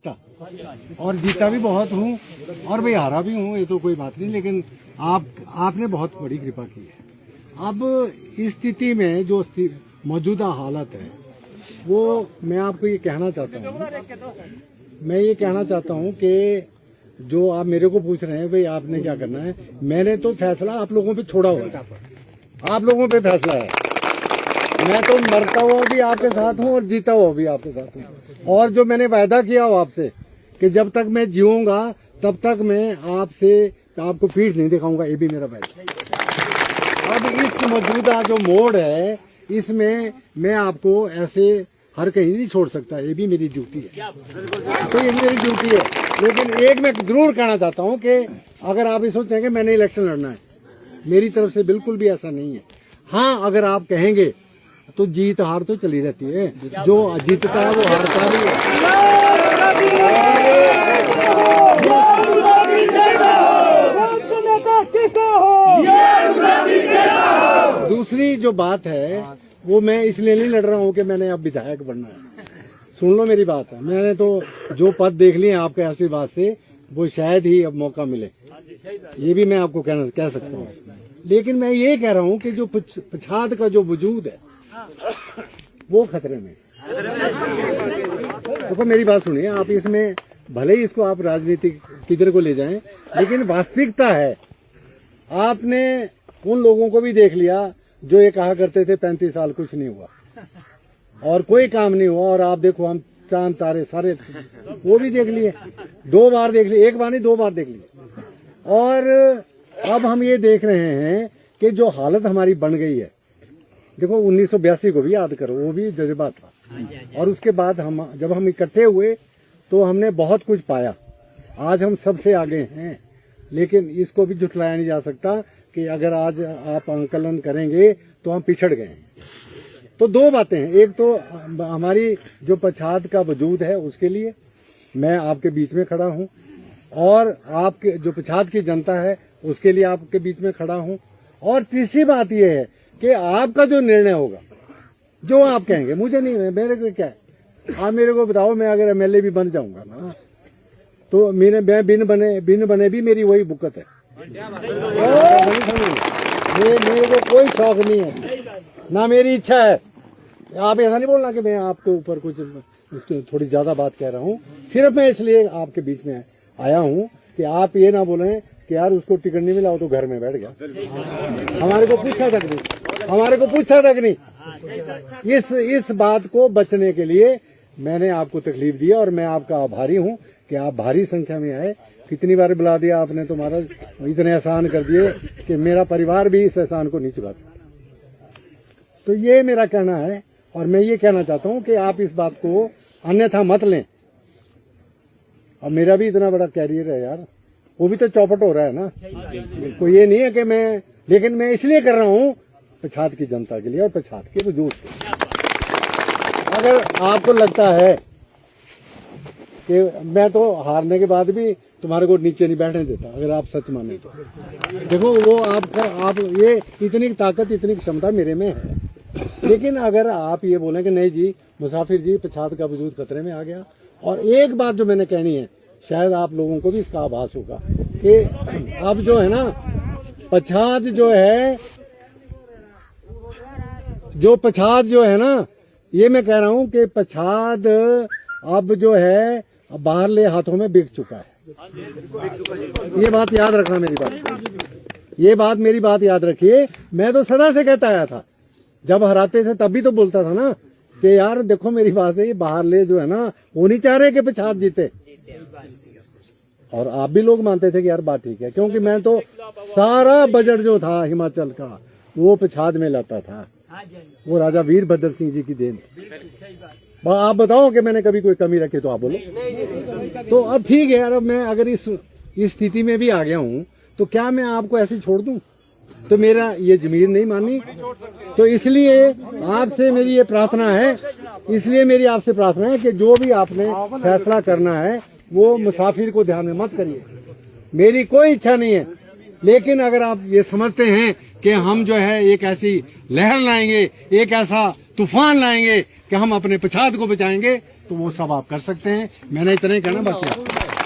और जीता भी बहुत हूँ और भाई हारा भी हूँ, ये तो कोई बात नहीं। लेकिन आपने बहुत बड़ी कृपा की है। अब इस स्थिति में जो मौजूदा हालत है वो मैं आपको ये कहना चाहता हूँ कि जो आप मेरे को पूछ रहे हैं भाई आपने क्या करना है, मैंने तो फैसला आप लोगों पे छोड़ा हुआ है, आप लोगों पे फैसला है। मैं तो मरता हुआ भी आपके साथ हूँ और जीता हुआ भी आपके साथ हूँ। और जो मैंने वायदा किया हो आपसे कि जब तक मैं जीऊँगा तब तक मैं आपको पीठ नहीं दिखाऊंगा, ये भी मेरा वायदा। अब इस मौजूदा जो मोड़ है इसमें मैं आपको ऐसे हर कहीं नहीं छोड़ सकता, ये भी मेरी ड्यूटी है। तो ये मेरी ड्यूटी है। लेकिन एक मैं जरूर कहना चाहता हूँ कि अगर आप ये सोचें कि मैंने इलेक्शन लड़ना है, मेरी तरफ से बिल्कुल भी ऐसा नहीं है। हाँ, अगर आप कहेंगे तो जीत हार तो चली रहती है, जो जीतता है वो हारता भी है। दूसरी जो बात है वो मैं इसलिए नहीं लड़ रहा हूँ कि मैंने अब विधायक बनना है। सुन लो मेरी बात है, मैंने तो जो पद देख लिए आपके आशीर्वाद से वो शायद ही अब मौका मिले, ये भी मैं आपको कह सकता हूँ। लेकिन मैं ये कह रहा हूँ कि जो पछाड़ का जो वजूद है वो खतरे में। देखो मेरी बात सुनिए, आप इसमें भले ही इसको आप राजनीतिक किधर को ले जाएं, लेकिन वास्तविकता है आपने उन लोगों को भी देख लिया जो ये कहा करते थे 35 साल कुछ नहीं हुआ और कोई काम नहीं हुआ, और आप देखो हम चांद तारे सारे वो भी देख लिए, 2 बार देख लिए, 1 बार नहीं 2 बार देख लिए। और अब हम ये देख रहे हैं कि जो हालत हमारी बन गई है, देखो 1982 को भी याद करो, वो भी जज्बा था। और उसके बाद जब हम इकट्ठे हुए तो हमने बहुत कुछ पाया, आज हम सबसे आगे हैं। लेकिन इसको भी झुठलाया नहीं जा सकता कि अगर आज आप आंकलन करेंगे तो हम पिछड़ गए हैं। तो 2 बातें हैं, एक तो हमारी जो पछाड़ का वजूद है उसके लिए मैं आपके बीच में खड़ा हूँ, और आपके जो पछाड़ की जनता है उसके लिए आपके बीच में खड़ा हूँ। और तीसरी बात यह है कि आपका जो निर्णय होगा, जो आप कहेंगे, मुझे नहीं, मेरे को क्या है, आप मेरे को बताओ, मैं अगर एमएलए भी बन जाऊंगा ना तो मैं बिन बने भी मेरी वही बुकत है। मेरे को कोई शौक नहीं है, ना मेरी इच्छा है। आप ऐसा नहीं बोलना कि मैं आपके ऊपर कुछ थोड़ी ज्यादा बात कह रहा हूँ। सिर्फ मैं इसलिए आपके बीच में आया हूँ कि आप ये ना बोलें कि यार उसको टिकट नहीं मिला, वो तो घर में बैठ गया, हमारे को पूछा तक नहीं। इस बात को बचने के लिए मैंने आपको तकलीफ दी और मैं आपका आभारी हूँ कि आप भारी संख्या में आए। कितनी बार बुला दिया आपने, तो महाराज इतने एहसान कर दिए कि मेरा परिवार भी इस एहसान को नहीं चुका सकता। तो ये मेरा कहना है, और मैं ये कहना चाहता हूँ कि आप इस बात को अन्यथा मत लें। अब मेरा भी इतना बड़ा कैरियर है यार, वो भी तो चौपट हो रहा है ना, कोई ये नहीं है कि मैं, लेकिन मैं इसलिए कर रहा हूँ पछाड़ की जनता के लिए और पछाड़ के वजूद के। अगर आपको लगता है कि मैं तो हारने के बाद भी तुम्हारे को नीचे नहीं बैठने देता, अगर आप सच माने तो देखो वो आप ये इतनी ताकत, इतनी क्षमता मेरे में है। लेकिन अगर आप ये बोलें कि नहीं जी मुसाफिर जी पछाड़ का वजूद खतरे में आ गया, और एक बात जो मैंने कहनी है, शायद आप लोगों को भी इसका आभास होगा कि अब जो है ना पछाड़ जो है ना, ये मैं कह रहा हूँ कि पछाड़ अब जो है बाहरले हाथों में बिक चुका है। ये बात याद रखना, मेरी बात याद रखिए। मैं तो सदा से कहता आया था, जब हराते थे तब भी तो बोलता था ना कि यार देखो मेरी बात है, ये बाहरले जो है ना वो नहीं चाह रहे कि पछाड़ जीते। और आप भी लोग मानते थे कि यार बात ठीक है, क्योंकि मैं तो सारा बजट जो था हिमाचल का वो पछाड़ में लाता था, वो राजा वीरभद्र सिंह जी की देन। आप बताओ कि मैंने कभी कोई कमी रखी तो आप बोलो। तो अब ठीक है यार, अब मैं अगर इस स्थिति में भी आ गया हूँ तो क्या मैं आपको ऐसे छोड़ दूं? तो मेरा ये जमीर नहीं मानी। तो इसलिए आपसे मेरी ये प्रार्थना है, कि जो भी आपने फैसला करना है वो मुसाफिर को ध्यान में मत करिए। मेरी कोई इच्छा नहीं है, लेकिन अगर आप ये समझते हैं कि हम जो है एक ऐसी लहर लाएंगे, एक ऐसा तूफान लाएंगे कि हम अपने पछाद को बचाएंगे तो वो सब आप कर सकते हैं। मैंने इतना ही कहना, बाकी